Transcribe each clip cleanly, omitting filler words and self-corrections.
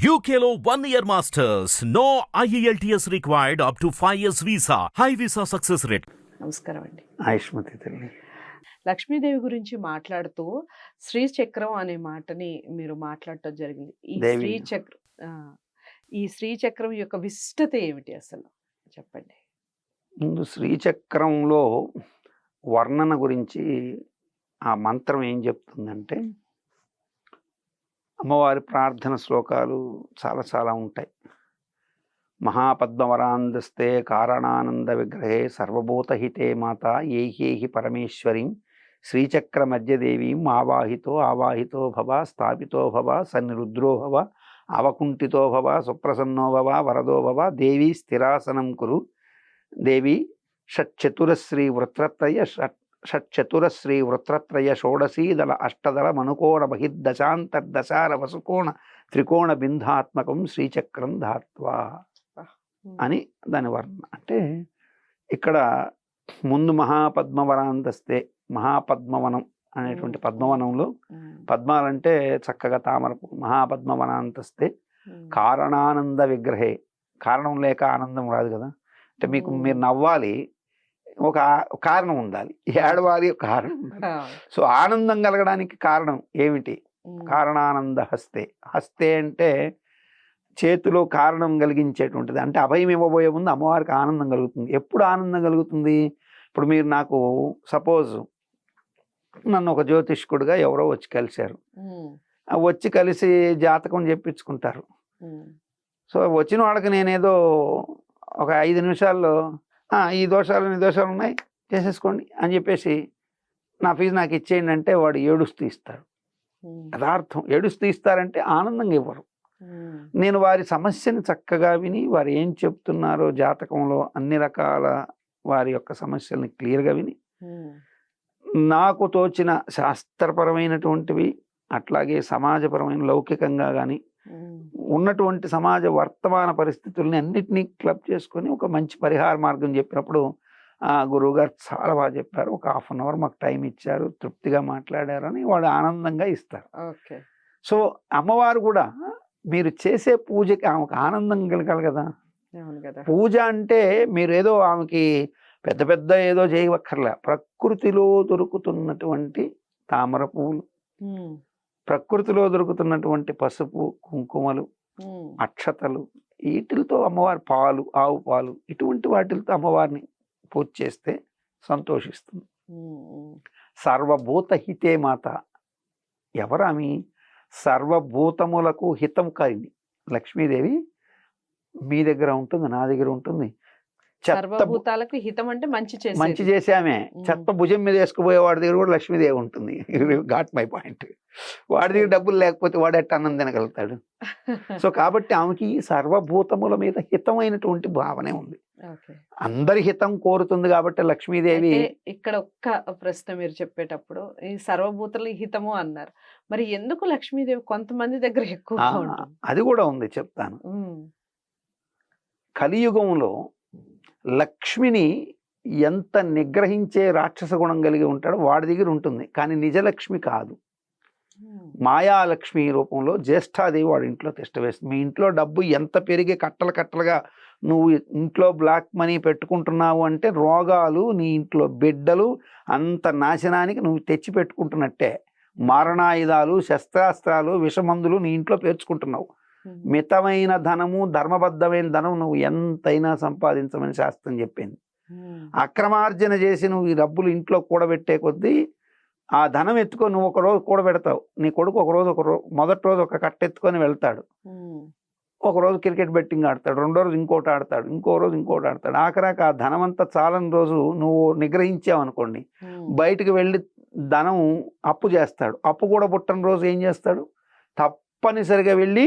UKLO 1 year masters. No IELTS required up to 5 years visa. High visa success rate. నమస్కారం అండి. ఆయుష్మతి తల్లి. లక్ష్మీదేవి గురించి మాట్లాడుతూ శ్రీచక్రం అనే మాటని మీరు మాట్లాడటం జరిగింది. దేవి. ఈ శ్రీచక్రం యొక్క విశిష్టత ఏమిటి అసలు చెప్పండి. ముందు శ్రీచక్రంలో వర్ణన గురించి ఆ మంత్రం ఏం చెప్తుందంటే, అమ్మవారి ప్రార్థన శ్లోకాలు చాలా చాలా ఉంటాయి. మహాపద్మవరాందస్తే కారణానంద విగ్రహే సర్వభూతహితే మాత ఏహేహి పరమేశ్వరీం శ్రీచక్ర మధ్యదేవీం ఆవాహితో ఆవాహితో భవ స్థాపితో భవ సన్నిరుద్రో భవ అవకుంఠితో భవ సుప్రసన్నో భవ వరదో భవ దేవీ స్థిరాసనం కురు దేవి షట్చతురశ్రీ వృత్రత్రయ షట్చతురశ్రీ వృత్రత్రయ షోడశీదళ అష్టదళ మనుకోణ బహిర్దశాంతర్దశార వసుకోణ త్రికోణ బింధాత్మకం శ్రీచక్రం ధాత్వా అని దాని వర్ణన. అంటే ఇక్కడ ముందు మహాపద్మవరాంతస్తే, మహాపద్మవనం అనేటువంటి పద్మవనంలో పద్మాలంటే చక్కగా తామరపు, మహాపద్మవనాంతస్తే కారణానంద విగ్రహే, కారణం లేక ఆనందం రాదు కదా. అంటే మీరు నవ్వాలి, ఒక కారణం ఉండాలి, ఏడవాలి ఒక కారణం ఉండాలి. సో ఆనందం కలగడానికి కారణం ఏమిటి? కారణానంద హస్తే. హస్తే అంటే చేతిలో కారణం కలిగించేటువంటిది. అంటే అభయం ఇవ్వబోయే ముందు అమ్మవారికి ఆనందం కలుగుతుంది. ఎప్పుడు ఆనందం కలుగుతుంది? ఇప్పుడు మీరు నాకు సపోజ్ నన్ను ఒక జ్యోతిష్కుడుగా ఎవరో వచ్చి కలిశారు, వచ్చి కలిసి జాతకం చెప్పించుకుంటారు. సో వచ్చిన వాళ్ళకి నేనేదో ఒక 5 నిమిషాల్లో ఈ దోషాలు ఉన్నాయి చేసేసుకోండి అని చెప్పేసి నా ఫీజు నాకు ఇచ్చేయండి అంటే వాడు ఏడుస్తూ ఇస్తాడు. యథార్థం ఏడుస్తూ ఇస్తారంటే ఆనందంగా ఇవ్వరు. నేను వారి సమస్యని చక్కగా విని వారు ఏం చెప్తున్నారో జాతకంలో అన్ని రకాల వారి యొక్క సమస్యల్ని క్లియర్గా విని నాకు తోచిన శాస్త్రపరమైనటువంటివి, అట్లాగే సమాజపరమైన లౌకికంగా కానీ ఉన్నటువంటి సమాజ వర్తమాన పరిస్థితుల్ని అన్నిటినీ క్లబ్ చేసుకొని ఒక మంచి పరిహార మార్గం చెప్పినప్పుడు గురువు గారు చాలా బాగా చెప్పారు, ఒక 1/2 అవర్ మాకు టైం ఇచ్చారు, తృప్తిగా మాట్లాడారు అని వాడు ఆనందంగా ఇస్తారు. సో అమ్మవారు కూడా మీరు చేసే పూజకి ఆమెకు ఆనందం కలగాలి కదా. పూజ అంటే మీరు ఏదో ఆమెకి పెద్ద పెద్ద ఏదో చేయవక్కర్లే. ప్రకృతిలో దొరుకుతున్నటువంటి తామర పువ్వులు, ప్రకృతిలో దొరుకుతున్నటువంటి పసుపు కుంకుమలు, అక్షతలు, వీటితో అమ్మవారి పాలు, ఆవు పాలు, ఇటువంటి వాటితో అమ్మవారిని పూజ చేస్తే సంతోషిస్తుంది. సర్వభూత హితే మాత. ఎవరామి? సర్వభూతములకు హితం కాని లక్ష్మీదేవి మీ దగ్గర ఉంటుంది, నా దగ్గర ఉంటుంది. సర్వభూతాలకు హితం అంటే మంచి చేసామే. చెత్త భుజం మీద వేసుకుపోయే వాడి దగ్గర కూడా లక్ష్మీదేవి ఉంటుంది. Got my point. వాడి దగ్గర డబ్బులు లేకపోతే వాడు ఎట్ట అన్నం తినగలుగుతాడు. సో కాబట్టి ఆమెకి సర్వభూతముల మీద హితమైనటువంటి భావనే ఉంది. అందరి హితం కోరుతుంది కాబట్టి లక్ష్మీదేవి. ఇక్కడ ఒక్క ప్రశ్న మీరు చెప్పేటప్పుడు ఈ సర్వభూతల హితము అన్నారు, మరి ఎందుకు లక్ష్మీదేవి కొంతమంది దగ్గర ఎక్కువ? అది కూడా ఉంది, చెప్తాను. కలియుగంలో లక్ష్మిని ఎంత నిగ్రహించే రాక్షస గుణం కలిగి ఉంటాడో వాడి దగ్గర ఉంటుంది, కానీ నిజలక్ష్మి కాదు. మాయాలక్ష్మి రూపంలో జ్యేష్ఠాదేవి వాడి ఇంట్లో తిష్టవేస్తుంది. మీ ఇంట్లో డబ్బు ఎంత పెరిగి కట్టలు కట్టలుగా నువ్వు ఇంట్లో బ్లాక్ మనీ పెట్టుకుంటున్నావు అంటే రోగాలు, నీ ఇంట్లో బిడ్డలు అంత నాశనానికి నువ్వు తెచ్చి పెట్టుకుంటున్నట్టే. మారణాయుధాలు, శస్త్రాస్త్రాలు, విషమందులు నీ ఇంట్లో పేర్చుకుంటున్నావు. మితమైన ధనము, ధర్మబద్ధమైన ధనం నువ్వు ఎంతైనా సంపాదించమని శాస్త్రం చెప్పింది. అక్రమార్జన చేసి నువ్వు ఈ డబ్బులు ఇంట్లో కూడబెట్టే కొద్దీ ఆ ధనం ఎత్తుకొని నువ్వు ఒక రోజు కూడబెడతావు. నీ కొడుకు మొదటి రోజు ఒక కట్టెత్తుకొని వెళ్తాడు, ఒకరోజు క్రికెట్ బెట్టింగ్ ఆడతాడు, రెండో రోజు ఇంకోటి ఆడతాడు, ఇంకో రోజు ఇంకోటి ఆడతాడు. ఆఖరాక ఆ ధనం అంతా చాలని రోజు నువ్వు నిగ్రహించావు అనుకోండి, బయటికి వెళ్ళి ధనం అప్పు చేస్తాడు. అప్పు కూడా పుట్టని రోజు ఏం చేస్తాడు? తప్పనిసరిగా వెళ్ళి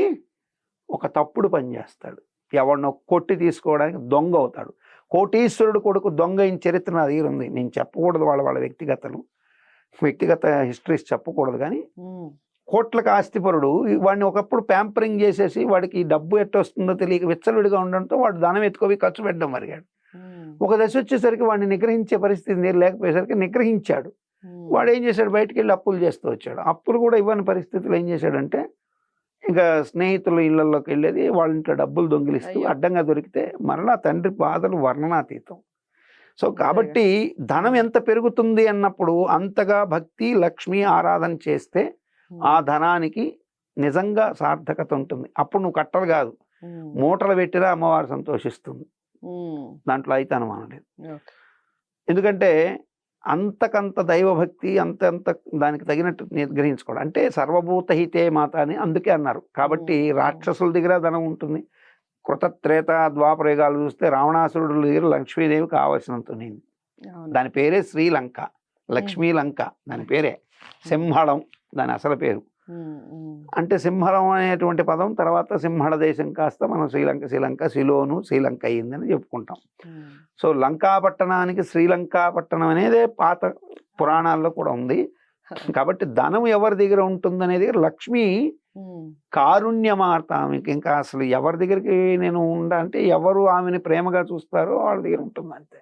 ఒక తప్పుడు పని చేస్తాడు. ఎవరినో కొట్టి తీసుకోవడానికి దొంగ అవుతాడు. కోటీశ్వరుడు కొడుకు దొంగ అయిన చరిత్ర నా దగ్గర ఉంది. నేను చెప్పకూడదు వాళ్ళ వ్యక్తిగత హిస్టరీస్ చెప్పకూడదు, కానీ కోట్లకు ఆస్తిపరుడు వాడిని ఒకప్పుడు ప్యాంపరింగ్ చేసేసి వాడికి డబ్బు ఎట్టొస్తుందో తెలియక విచ్చలవిడిగా ఉండడంతో వాడు ధనం ఎత్తుకోవి ఖర్చు పెట్టడం మరిగాడు. ఒక దశ వచ్చేసరికి వాడిని నిగ్రహించే పరిస్థితి నీరు లేకపోయేసరికి నిగ్రహించాడు. వాడు ఏం చేశాడు? బయటికి వెళ్ళి అప్పులు చేస్తూ వచ్చాడు. అప్పులు కూడా ఇవ్వని పరిస్థితులు ఏం చేశాడంటే ఇంకా స్నేహితుల ఇళ్లలోకి వెళ్ళేది, వాళ్ళ ఇంట్లో డబ్బులు దొంగిలిస్తూ అయ్యో. అడ్డంగా దొరికితే మరలా తండ్రి బాధలు వర్ణనాతీతం. సో అంతేగా. కాబట్టి ధనం ఎంత పెరుగుతుంది అన్నప్పుడు అంతగా భక్తి లక్ష్మి ఆరాధన చేస్తే ఆ ధనానికి నిజంగా సార్థకత ఉంటుంది. అప్పుడు నువ్వు కట్టలు కాదు, మూటలు పెట్టినా అమ్మవారు సంతోషిస్తుంది. దాంట్లో అయితే అనుమానం లేదు. ఎందుకంటే అంతకంత దైవభక్తి అంతంత దానికి తగినట్టు గ్రహించుకోవడం. అంటే సర్వభూత హితే మాత అని అందుకే అన్నారు. కాబట్టి రాక్షసుల దగ్గర ధనం ఉంటుంది. కృత త్రేత ద్వాపర యుగాలు చూస్తే రావణాసురుడు దగ్గర లక్ష్మీదేవి కావాల్సినంత ఉంది. దాని పేరే శ్రీలంక, లక్ష్మీ లంక దాని పేరే. సింహళం దాని అసలు పేరు. అంటే సింహళం అనేటువంటి పదం తర్వాత సింహళ దేశం కాస్త మనం శ్రీలంక శిలోను శ్రీలంక అయ్యిందని చెప్పుకుంటాం. సో లంకాపట్టణానికి శ్రీలంకాపట్టణం అనేదే పాత పురాణాల్లో కూడా ఉంది. కాబట్టి ధనం ఎవరి దగ్గర ఉంటుంది అనేది లక్ష్మి కారుణ్యమార్త. ఆమెకి ఇంకా అసలు ఎవరి దగ్గరికి నేను అంటే ఎవరు ఆమెని ప్రేమగా చూస్తారో వాళ్ళ దగ్గర ఉంటుంది అంతే.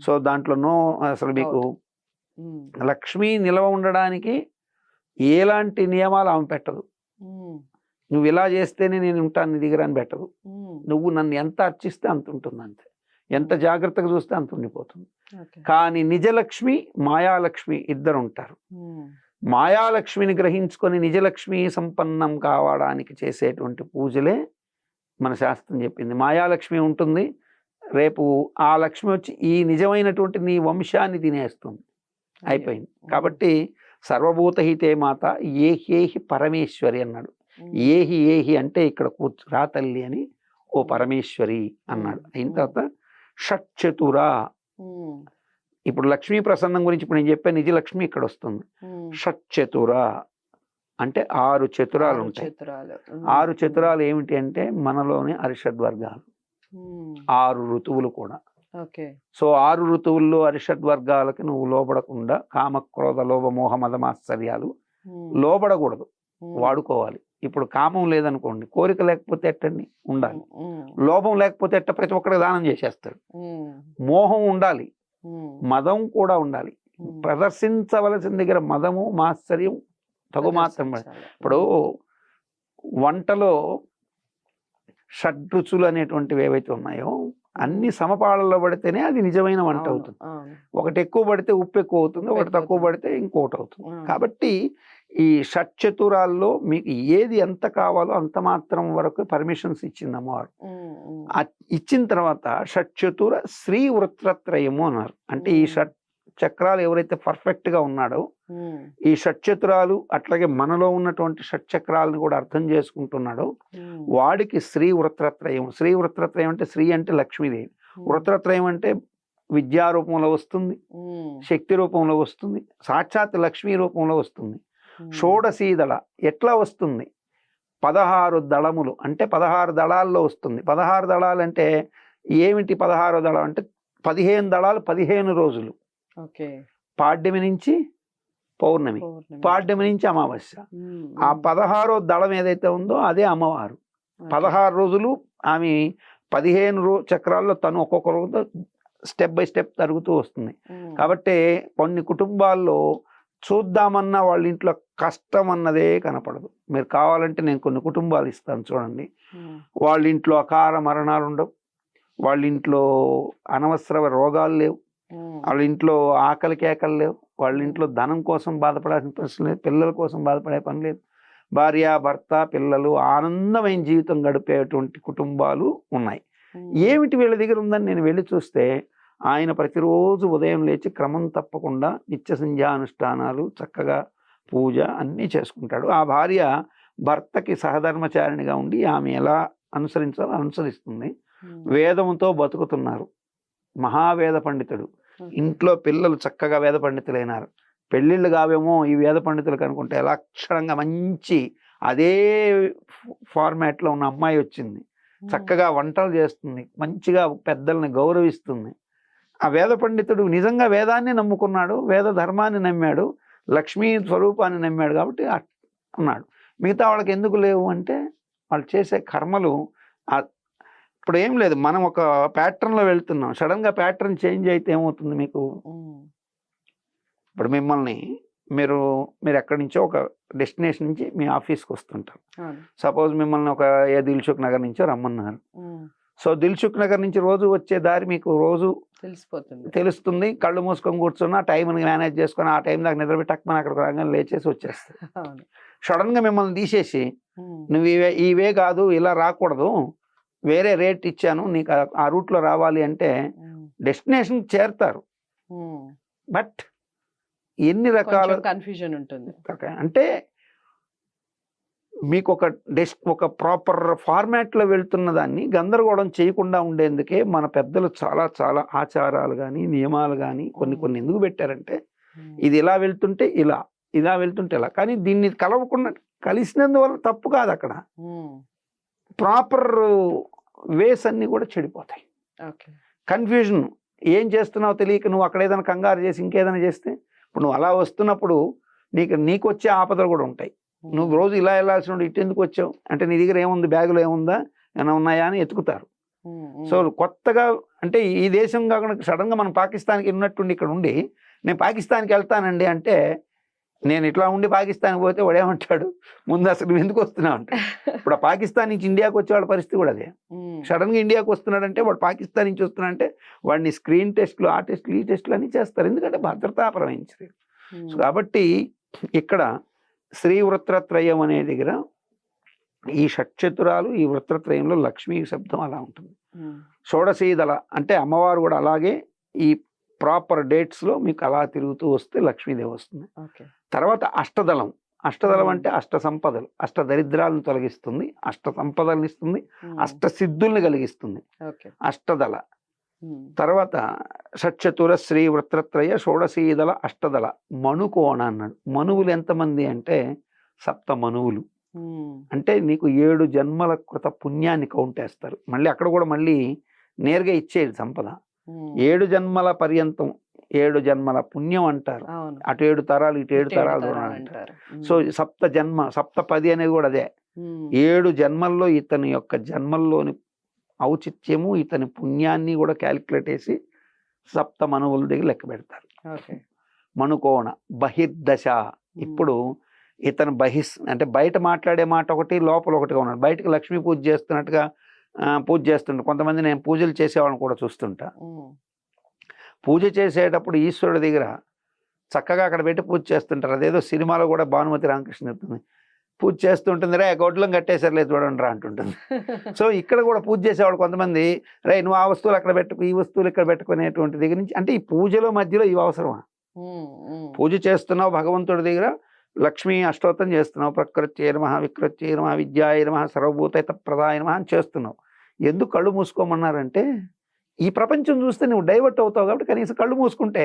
సో దాంట్లో అసలు మీకు లక్ష్మి నిలవ ఉండడానికి ఎలాంటి నియమాలు ఆమె పెట్టదు. నువ్వు ఇలా చేస్తేనే నేను ఉంటాను నీ దగ్గర అని పెట్టదు. నువ్వు నన్ను ఎంత అర్చిస్తే అంత ఉంటుంది అంతే, ఎంత జాగ్రత్తగా చూస్తే అంత ఉండిపోతుంది. కానీ నిజలక్ష్మి మాయాలక్ష్మి ఇద్దరు ఉంటారు. మాయాలక్ష్మిని గ్రహించుకొని నిజలక్ష్మి సంపన్నం కావడానికి చేసేటువంటి పూజలే మన శాస్త్రం చెప్పింది. మాయాలక్ష్మి ఉంటుంది, రేపు ఆ లక్ష్మి వచ్చి ఈ నిజమైనటువంటి నీ వంశాన్ని తినేస్తుంది, అయిపోయింది. కాబట్టి సర్వభూతహితే మాత ఏహేహి పరమేశ్వరి అన్నాడు. ఏహి అంటే ఇక్కడ రా తల్లి అని, ఓ పరమేశ్వరి అన్నాడు. అయిన తర్వాత షట్చతుర. ఇప్పుడు లక్ష్మీ ప్రసన్నం గురించి ఇప్పుడు నేను చెప్పాను, నిజలక్ష్మి ఇక్కడ వస్తుంది. షట్చతుర అంటే 6 చతురాలు ఉంటాయి. 6 చతురాలు ఏమిటి అంటే మనలోని అరిషడ్వర్గాలు, 6 ఋతువులు కూడా. సో 6 ఋతువుల్లో అరిషడ్వర్గాలకి నువ్వు లోబడకుండా కామక్రోధ లోభ మోహ మదమాశ్చర్యాలు లోబడకూడదు, వాడుకోవాలి. ఇప్పుడు కామం లేదనుకోండి, కోరిక లేకపోతే ఎట్టండి ఉండాలి, లోభం లేకపోతే ఎట్ట ప్రతి ఒక్కరికి దానం చేసేస్తాడు. మోహం ఉండాలి, మదం కూడా ఉండాలి. ప్రదర్శించవలసిన దగ్గర మదము మాత్సర్యం తగుమాత్రం. ఇప్పుడు వంటలో షడ్రుచులు అనేటువంటివి ఏవైతే ఉన్నాయో అన్ని సమపాళల్లో పడితేనే అది నిజమైన వంట అవుతుంది. ఒకటి ఎక్కువ పడితే ఉప్పు ఎక్కువ అవుతుంది, ఒకటి తక్కువ పడితే ఇంకోటి అవుతుంది. కాబట్టి ఈ షట్చతురాల్లో మీకు ఏది ఎంత కావాలో అంత మాత్రం వరకు పర్మిషన్స్ ఇచ్చింది అమ్మవారు. ఇచ్చిన తర్వాత షట్చతుర శ్రీ వృత్రత్రయము అన్నారు. అంటే ఈ షట్ చక్రాలు ఎవరైతే పర్ఫెక్ట్ గా ఉన్నాడో ఈ షట్చతురాలు అట్లాగే మనలో ఉన్నటువంటి షట్చక్రాలను కూడా అర్థం చేసుకుంటున్నాడో వాడికి శ్రీ వృత్రత్రయం. శ్రీ వృత్రత్రయం అంటే శ్రీ అంటే లక్ష్మీదేవి, వృత్రత్రయం అంటే విద్యా రూపంలో వస్తుంది, శక్తి రూపంలో వస్తుంది, సాక్షాత్ లక్ష్మీ రూపంలో వస్తుంది. షోడశీదళ ఎట్లా వస్తుంది? 16 దళములు అంటే 16 దళాల్లో వస్తుంది. 16 దళాలు అంటే ఏమిటి? 16 దళం అంటే 15 దళాలు 15 రోజులు. పాడ్యమి నుంచి పౌర్ణమి, పాడ్యమి నుంచి అమావాస్య. ఆ 16వ దళం ఏదైతే ఉందో అదే అమ్మవారు. 16 రోజులు ఆమె 15 చక్రాల్లో తను ఒక్కొక్క రోజు స్టెప్ బై స్టెప్ తరుగుతూ వస్తుంది. కాబట్టి కొన్ని కుటుంబాల్లో చూద్దామన్నా వాళ్ళ ఇంట్లో కష్టం అన్నదే కనపడదు. మీరు కావాలంటే నేను కొన్ని కుటుంబాలు ఇస్తాను చూడండి. వాళ్ళ ఇంట్లో అకాల మరణాలు ఉండవు, వాళ్ళ ఇంట్లో అనవసర రోగాలు లేవు, వాళ్ళ ఇంట్లో ఆకలి కేకలు లేవు, వాళ్ళ ఇంట్లో ధనం కోసం బాధపడాల్సిన ప్రశ్న లేదు, పిల్లల కోసం బాధపడే పని లేదు. భార్య భర్త పిల్లలు ఆనందమైన జీవితం గడిపేటువంటి కుటుంబాలు ఉన్నాయి. ఏమిటి వీళ్ళ దగ్గర ఉందని నేను వెళ్ళి చూస్తే ఆయన ప్రతిరోజు ఉదయం లేచి క్రమం తప్పకుండా నిత్య సంధ్యానుష్ఠానాలు చక్కగా పూజ అన్నీ చేసుకుంటాడు. ఆ భార్య భర్తకి సహధర్మచారిణిగా ఉండి ఆమె ఎలా అనుసరించాలో అనుసరిస్తుంది. వేదంతో బతుకుతున్నారు. మహావేద పండితుడు, ఇంట్లో పిల్లలు చక్కగా వేద పండితులైనారు. పెళ్ళిళ్ళు కావేమో ఈ వేద పండితులకు అనుకుంటే లక్షణంగా మంచి అదే ఫార్మాట్లో ఉన్న అమ్మాయి వచ్చింది, చక్కగా వంటలు చేస్తుంది, మంచిగా పెద్దల్ని గౌరవిస్తుంది. ఆ వేద పండితుడు నిజంగా వేదాన్ని నమ్ముకున్నాడు, వేద ధర్మాన్ని నమ్మాడు, లక్ష్మీ స్వరూపాన్ని నమ్మాడు కాబట్టి ఉన్నాడు. మిగతా వాళ్ళకి ఎందుకు లేవు అంటే వాళ్ళు చేసే కర్మలు. ఇప్పుడు ఏం లేదు, మనం ఒక ప్యాటర్న్లో వెళ్తున్నాం, సడన్గా ప్యాటర్న్ చేంజ్ అయితే ఏమవుతుంది మీకు? ఇప్పుడు మిమ్మల్ని మీరు మీరు ఎక్కడి నుంచో ఒక డెస్టినేషన్ నుంచి మీ ఆఫీస్కి వస్తుంటారు. అవును. సపోజ్ మిమ్మల్ని ఒక దిల్సుఖ్ నగర్ నుంచో రమ్మన్నారు. ఉమ్. సో దిల్సుఖ్ నగర్ నుంచి రోజు వచ్చే దారి మీకు రోజు తెలిసిపోతుంది. తెలుస్తుంది. కళ్ళు మూసుకొని కూర్చున్న టైంని మేనేజ్ చేసుకొని ఆ టైం దాకా నిద్రపెట్టి టక్కుమని అక్కడికి రాగానే లేచేసి వచ్చేస్తుంది. అవును. సడన్గా మిమ్మల్ని తీసేసి ఉమ్. నువ్వు ఇవే కాదు, ఇలా రాకూడదు, వేరే రేట్ ఇచ్చాను నీకు ఆ రూట్లో రావాలి అంటే ఉమ్. డెస్టినేషన్ చేరుతారు. ఉమ్. బట్ ఎన్ని రకాల కన్ఫ్యూజన్ ఉంటుంది. అంటే మీకు ఒక ప్రాపర్ ఫార్మాట్లో వెళ్తున్న దాన్ని గందరగోళం చేయకుండా ఉండేందుకే మన పెద్దలు చాలా చాలా ఆచారాలు కానీ నియమాలు కానీ కొన్ని ఎందుకు పెట్టారంటే ఇది ఇలా వెళ్తుంటే ఇలా వెళ్తుంటే ఇలా, కానీ దీన్ని కలవకుండా కలిసినందువల్ల తప్పు కాదు. అక్కడ ప్రాపర్ వేస్ అన్ని కూడా చెడిపోతాయి. కన్ఫ్యూజన్, ఏం చేస్తున్నావు తెలియక నువ్వు అక్కడ ఏదైనా కంగారు చేసి ఇంకేదైనా చేస్తే, ఇప్పుడు నువ్వు అలా వస్తున్నప్పుడు నీకు వచ్చే ఆపదలు కూడా ఉంటాయి. నువ్వు రోజు ఇలా వెళ్ళాల్సిన ఇటు ఎందుకు వచ్చావు అంటే నీ దగ్గర ఏముంది, బ్యాగులో ఏముందా, ఏమైనా ఉన్నాయా అని ఎత్తుకుతారు. సో కొత్తగా అంటే ఈ దేశం కాకుండా సడన్గా మనం పాకిస్తాన్కి ఉన్నట్టుండి ఇక్కడ ఉండి నేను పాకిస్తాన్కి వెళ్తానండి అంటే, నేను ఇట్లా ఉండి పాకిస్తాన్కి పోతే వాడేమంటాడు, ముందు అసలు నువ్వు ఎందుకు వస్తున్నావు అంటే. ఇప్పుడు ఆ పాకిస్తాన్ నుంచి ఇండియాకి వచ్చే వాళ్ళ పరిస్థితి కూడా అదే. సడన్గా ఇండియాకి వస్తున్నాడంటే వాడు పాకిస్తాన్ నుంచి వస్తున్నాడంటే వాడిని స్క్రీన్ టెస్ట్లు, ఆ టెస్ట్లు, ఈ టెస్ట్లు అన్నీ చేస్తారు. ఎందుకంటే భద్రతాపరమైన చర్యలు. సో కాబట్టి ఇక్కడ శ్రీ వృత్రత్రయం అనే దగ్గర ఈ షట్చతురాలు, ఈ వృత్రత్రయంలో లక్ష్మీ శబ్దం అలా ఉంటుంది. షోడశీదళ అంటే అమ్మవారు కూడా అలాగే ఈ ప్రాపర్ డేట్స్లో మీకు అలా తిరుగుతూ వస్తే లక్ష్మీదేవి వస్తుంది. తర్వాత అష్టదళం అంటే అష్ట సంపదలు, అష్ట దరిద్రాలను తొలగిస్తుంది, అష్ట సంపదలను ఇస్తుంది, అష్ట సిద్ధుల్ని కలిగిస్తుంది. అష్టదళ తర్వాత షట్చతుర శ్రీ వృత్రత్రయ షోడశీదళ అష్టదళ మనుకోణ అన్నాడు. మనువులు ఎంతమంది అంటే 7 మనువులు. అంటే నీకు 7 జన్మల కృత పుణ్యాన్ని కౌంటేస్తారు. మళ్ళీ అక్కడ కూడా మళ్ళీ నేరుగా ఇచ్చేది సంపద. 7 జన్మల పర్యంతం 7 జన్మల పుణ్యం అంటారు. అటు 7 తరాలు ఇటు 7 తరాలు అంటారు. సో సప్తపది అనేది కూడా అదే. 7 జన్మల్లో ఇతని యొక్క జన్మల్లోని ఔచిత్యము, ఇతని పుణ్యాన్ని కూడా క్యాలిక్యులేట్ చేసి 7 మనువుల దగ్గర లెక్క పెడతారు. మనుకోణ బహిర్దశ. ఇప్పుడు ఇతను అంటే బయట మాట్లాడే మాట ఒకటి, లోపల ఒకటిగా ఉన్నాడు. బయటకు లక్ష్మీ పూజ చేస్తున్నట్టుగా పూజ చేస్తుంటా. కొంతమంది నేను పూజలు చేసేవాళ్ళని కూడా చూస్తుంటా. పూజ చేసేటప్పుడు ఈశ్వరుడి దగ్గర చక్కగా అక్కడ పెట్టి పూజ చేస్తుంటారు. అదేదో సినిమాలో కూడా భానుమతి రామకృష్ణ చెప్తుంది, పూజ చేస్తుంటుంది, రే గొడ్లం కట్టేసరిలేదు చూడండి రా అంటుంటుంది. సో ఇక్కడ కూడా పూజ చేసేవాడు కొంతమంది, రే నువ్వు ఆ వస్తువులు అక్కడ పెట్టుకు, ఈ వస్తువులు ఇక్కడ పెట్టుకునేటువంటి దగ్గర నుంచి, అంటే ఈ పూజలో మధ్యలో ఇవి అవసరమా? పూజ చేస్తున్నావు భగవంతుడి దగ్గర, లక్ష్మీ అష్టోత్తరం చేస్తున్నావు, ప్రకృత్యై నమః, వికృత్యై నమః, విద్యాయై నమః, సర్వభూతహిత ప్రదాయ నమః అని చేస్తున్నావు. ఎందుకు కళ్ళు మూసుకోమన్నారంటే ఈ ప్రపంచం చూస్తే నువ్వు డైవర్ట్ అవుతావు కాబట్టి కనీసం కళ్ళు మూసుకుంటే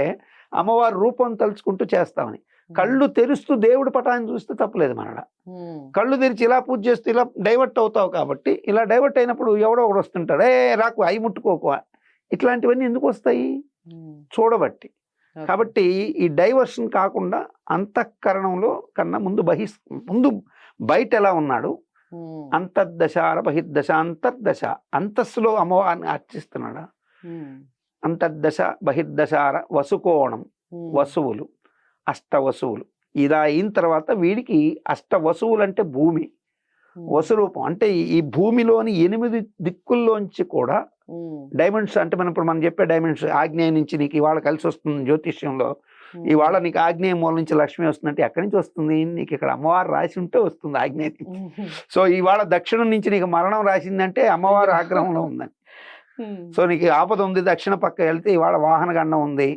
అమ్మవారి రూపం తలుచుకుంటూ చేస్తామని. కళ్ళు తెరుస్తూ దేవుడి పటాన్ని చూస్తే తప్పలేదు మనడ. కళ్ళు తెరిచి ఇలా పూజ చేస్తూ ఇలా డైవర్ట్ అవుతావు కాబట్టి, ఇలా డైవర్ట్ అయినప్పుడు ఎవడో ఒకడు వస్తుంటాడు, రాకు అయి ముట్టుకోకు, ఇట్లాంటివన్నీ ఎందుకు వస్తాయి? చూడబట్టి. కాబట్టి ఈ డైవర్షన్ కాకుండా అంతఃకరణంలో కన్నా ముందు బయట ఎలా ఉన్నాడు, అంతర్దశార బహిర్దశ. అంతర్దశ అంతస్సులో అమ్మవారిని అర్చిస్తున్నాడా? అంతర్దశ బహిర్దశార వసుకోణం, వసువులు, అష్టవసువులు. ఇలా అయిన తర్వాత వీడికి అష్టవసువులు అంటే భూమి, వసురూపం అంటే ఈ భూమిలోని 8 దిక్కుల్లోంచి కూడా డైమండ్స్, అంటే మనం చెప్పే డైమండ్స్, ఆగ్నేయం నుంచి నీకు ఇవాళ కలిసి వస్తుంది జ్యోతిష్యంలో, ఇవాళ నీకు ఆగ్నేయ మూల నుంచి లక్ష్మి వస్తుందంటే ఎక్కడి నుంచి వస్తుంది? నీకు ఇక్కడ అమ్మవారు రాసి ఉంటే వస్తుంది ఆగ్నేయ నుంచి. సో ఇవాళ దక్షిణం నుంచి నీకు మరణం రాసిందంటే అమ్మవారు ఆగ్రహంలో ఉందని. సో నీకు ఆపద ఉంది, దక్షిణ పక్క వెళ్తే ఇవాళ వాహన గండం ఉంది.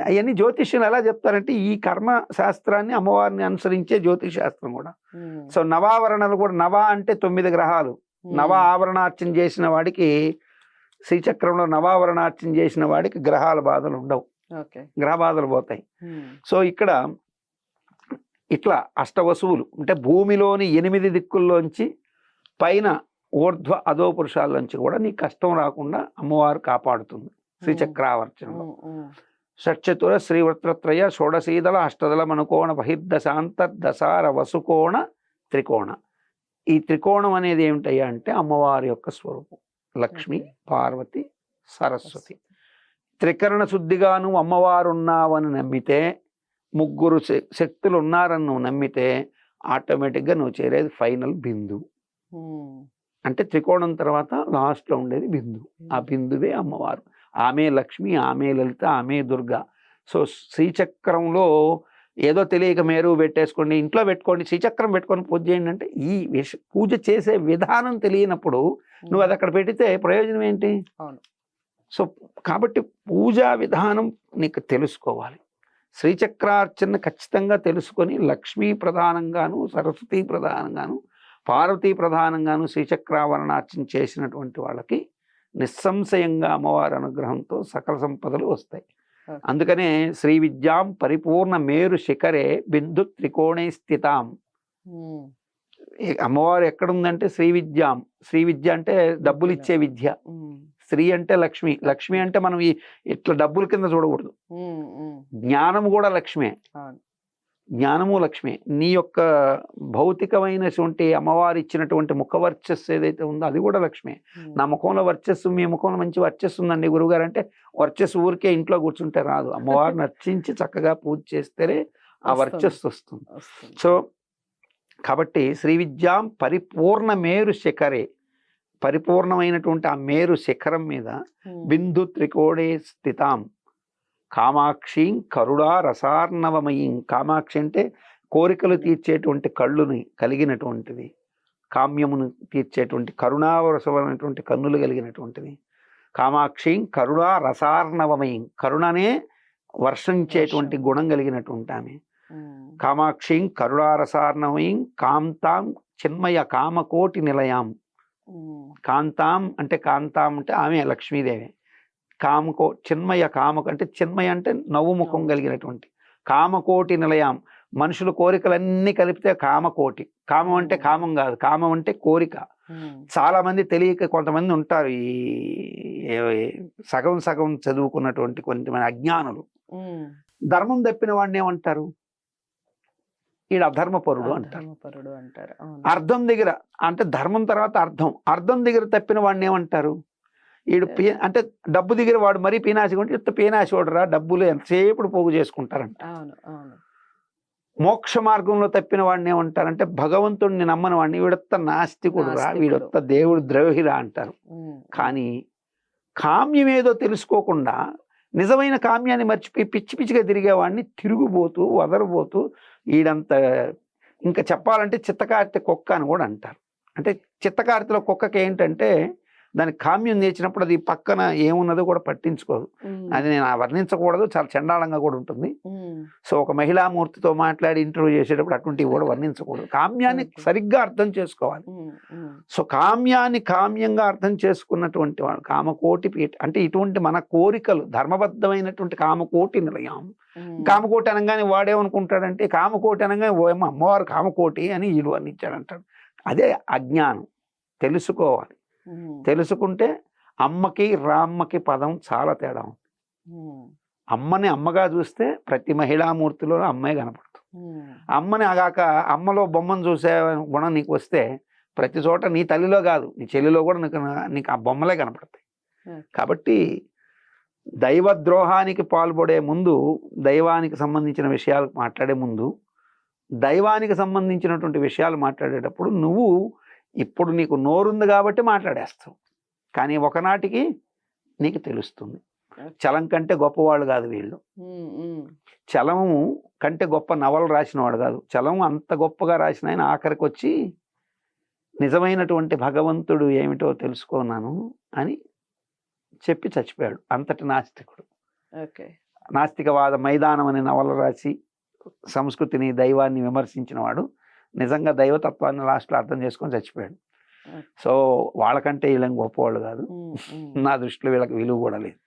అవన్నీ జ్యోతిష్యులు ఎలా చెప్తారంటే ఈ కర్మ శాస్త్రాన్ని అమ్మవారిని అనుసరించే జ్యోతిష్ శాస్త్రం కూడా. సో నవావరణలు కూడా, నవ అంటే 9 గ్రహాలు. నవ ఆవరణార్చన చేసిన వాడికి, శ్రీచక్రంలో నవావరణార్చన చేసిన వాడికి గ్రహాల బాధలు ఉండవు, గ్రహ బాధలు పోతాయి. సో ఇక్కడ ఇట్లా అష్టవసువులు అంటే భూమిలోని 8 దిక్కుల్లోంచి పైన ఊర్ధ్వ అధో పురుషాల్లోంచి కూడా నీ కష్టం రాకుండా అమ్మవారు కాపాడుతుంది శ్రీచక్రావర్చనలో. షట్చతుర శ్రీ వృత్రత్రయ షోడశీదళ అష్టదళ మనుకోణ బహిర్దశాంతర్దశార వసుకోణ త్రికోణ. ఈ త్రికోణం అనేది ఏమిటయ్యా అంటే అమ్మవారి యొక్క స్వరూపం, లక్ష్మి, పార్వతి, సరస్వతి. త్రికరణ శుద్ధిగా నువ్వు అమ్మవారు ఉన్నావని నమ్మితే ముగ్గురు శక్తులు ఉన్నారని నువ్వు నమ్మితే ఆటోమేటిక్గా నువ్వు చేరేది ఫైనల్ బిందు. అంటే త్రికోణం తర్వాత లాస్ట్లో ఉండేది బిందు. ఆ బిందువే అమ్మవారు. ఆమె లక్ష్మి, ఆమె లలిత, ఆమె దుర్గా. సో శ్రీచక్రంలో ఏదో తెలియక మేరు పెట్టేసుకోండి, ఇంట్లో పెట్టుకోండి, శ్రీచక్రం పెట్టుకొని పూజ చేయండి అంటే ఈ పూజ చేసే విధానం తెలియనప్పుడు నువ్వు అది అక్కడ పెడితే ప్రయోజనం ఏంటి? అవును. సో కాబట్టి పూజా విధానం నీకు తెలుసుకోవాలి. శ్రీచక్రార్చన ఖచ్చితంగా తెలుసుకొని లక్ష్మీ ప్రధానంగాను, సరస్వతీ ప్రధానంగాను, పార్వతీ ప్రధానంగాను శ్రీచక్రావరణార్చన చేసినటువంటి వాళ్ళకి నిస్సంశయంగా అమ్మవారి అనుగ్రహంతో సకల సంపదలు వస్తాయి. అందుకనే శ్రీ విద్యాం పరిపూర్ణ మేరు శిఖరే బిందు త్రికోణే స్థితాం. అమ్మవారు ఎక్కడుందంటే శ్రీ విద్యాం. శ్రీ విద్య అంటే డబ్బులు ఇచ్చే విద్య. శ్రీ అంటే లక్ష్మి. లక్ష్మి అంటే మనం ఇట్లా డబ్బుల కింద చూడకూడదు. జ్ఞానము కూడా లక్ష్మే. జ్ఞానము లక్ష్మి. నీ యొక్క భౌతికమైనటువంటి అమ్మవారు ఇచ్చినటువంటి ముఖ వర్చస్సు ఏదైతే ఉందో అది కూడా లక్ష్మి. నా ముఖంలో వర్చస్సు, మీ ముఖంలో మంచి వర్చస్సు ఉందండి గురువుగారు అంటే వర్చస్సు ఊరికే ఇంట్లో కూర్చుంటే రాదు. అమ్మవారిని నర్చించి చక్కగా పూజ చేస్తేనే ఆ వర్చస్సు వస్తుంది. సో కాబట్టి శ్రీ విద్యాం పరిపూర్ణ మేరు శిఖరే, పరిపూర్ణమైనటువంటి ఆ మేరు శిఖరం మీద బిందు త్రికోణే స్థితాం కామాక్షి కరుణా రసార్ణవమయీ. కామాక్షి అంటే కోరికలు తీర్చేటువంటి కళ్ళుని కలిగినటువంటిది, కామ్యమును తీర్చేటువంటి కరుణారసమైనటువంటి కన్నులు కలిగినటువంటిది. కామాక్షి కరుణా రసార్ణవమయీ, కరుణనే వర్షించేటువంటి గుణం కలిగినటువంటి ఆమె. కామాక్షి కరుణారసార్ణవమయీ కాంతాం చిన్మయ కామకోటి నిలయాం. కాంతాం అంటే ఆమె లక్ష్మీదేవి. చిన్మయ కామకు అంటే చిన్మయ అంటే నవ్వుముఖం కలిగినటువంటి కామకోటి నిలయాం. మనుషుల కోరికలన్నీ కలిపితే కామకోటి. కామం అంటే కామం కాదు, కామం అంటే కోరిక. చాలా మంది తెలియక కొంతమంది ఉంటారు, ఈ సగం సగం చదువుకున్నటువంటి కొంతమంది అజ్ఞానులు. ధర్మం తప్పిన వాడిని ఏమంటారు? ఈడు అధర్మపరుడు అంటారు. అర్థం దగ్గర అంటే ధర్మం తర్వాత అర్థం దగ్గర తప్పిన వాడిని ఏమంటారు? ఈడు అంటే డబ్బు దగ్గర వాడు మరీ పీనాసి ఉంటే ఇంత పీనాసి వాడురా, డబ్బులు ఎంతసేపు పోగు చేసుకుంటారంట. మోక్ష మార్గంలో తప్పిన వాడిని ఏమంటారంటే భగవంతుడిని నమ్మని వాడిని వీడొత్త నాస్తికుడు రా, వీడొత్త దేవుడు ద్రోహిరా అంటారు. కానీ కామ్యం ఏదో తెలుసుకోకుండా నిజమైన కామ్యాన్ని మర్చిపోయి పిచ్చి పిచ్చిగా తిరిగేవాడిని తిరుగుబోతూ వదలబోతూ ఈడంత ఇంకా చెప్పాలంటే చిత్తకార్తె కుక్క అని కూడా అంటారు. అంటే చిత్తకార్తెలో కుక్కకి ఏంటంటే దానికి కామ్యం నేర్చినప్పుడు అది పక్కన ఏమున్నదో కూడా పట్టించుకోదు. అది నేను వర్ణించకూడదు, చాలా చండాలంగా కూడా ఉంటుంది. సో ఒక మహిళామూర్తితో మాట్లాడి ఇంటర్వ్యూ చేసేటప్పుడు అటువంటివి కూడా వర్ణించకూడదు. కామ్యాన్ని సరిగ్గా అర్థం చేసుకోవాలి. సో కామ్యాన్ని కామ్యంగా అర్థం చేసుకున్నటువంటి వాడు కామకోటి పీఠ అంటే ఇటువంటి మన కోరికలు ధర్మబద్ధమైనటువంటి కామకోటి నిలయం. కామకోటి అనగానే వాడేమనుకుంటాడంటే కామకోటి అనగానే అమ్మవారు కామకోటి అని వీడు వర్ణించాడంటాడు. అదే అజ్ఞానం. తెలుసుకోవాలి. తెలుసుకుంటే అమ్మకి రామ్మకి పదం చాలా తేడా ఉంది. అమ్మని అమ్మగా చూస్తే ప్రతి మహిళామూర్తిలో అమ్మాయి కనపడుతుంది. అమ్మని ఆగాక అమ్మలో బొమ్మను చూసే గుణం నీకు వస్తే ప్రతి చోట నీ తల్లిలో కాదు నీ చెల్లిలో కూడా నీకు ఆ బొమ్మలే కనపడతాయి. కాబట్టి దైవద్రోహానికి పాల్పడే ముందు, దైవానికి సంబంధించిన విషయాలు మాట్లాడే ముందు, దైవానికి సంబంధించినటువంటి విషయాలు మాట్లాడేటప్పుడు నువ్వు ఇప్పుడు నీకు నోరుంది కాబట్టి మాట్లాడేస్తావు, కానీ ఒకనాటికి నీకు తెలుస్తుంది. చలం కంటే గొప్పవాళ్ళు కాదు వీళ్ళు. చలము కంటే గొప్ప నవలు రాసిన వాడు కాదు. చలం అంత గొప్పగా రాసిన ఆయన ఆఖరికి వచ్చి నిజమైనటువంటి భగవంతుడు ఏమిటో తెలుసుకున్నాను అని చెప్పి చచ్చిపోయాడు. అంతటి నాస్తికుడు. నాస్తికవాద మైదానం అనే నవల రాసి సంస్కృతిని దైవాన్ని విమర్శించిన వాడు నిజంగా దైవతత్వాన్ని లాస్ట్లో అర్థం చేసుకొని చచ్చిపోయాడు. సో వాళ్ళకంటే వీళ్ళని గొప్పవాళ్ళు కాదు. నా దృష్టిలో వీళ్ళకి విలువ కూడా లేదు.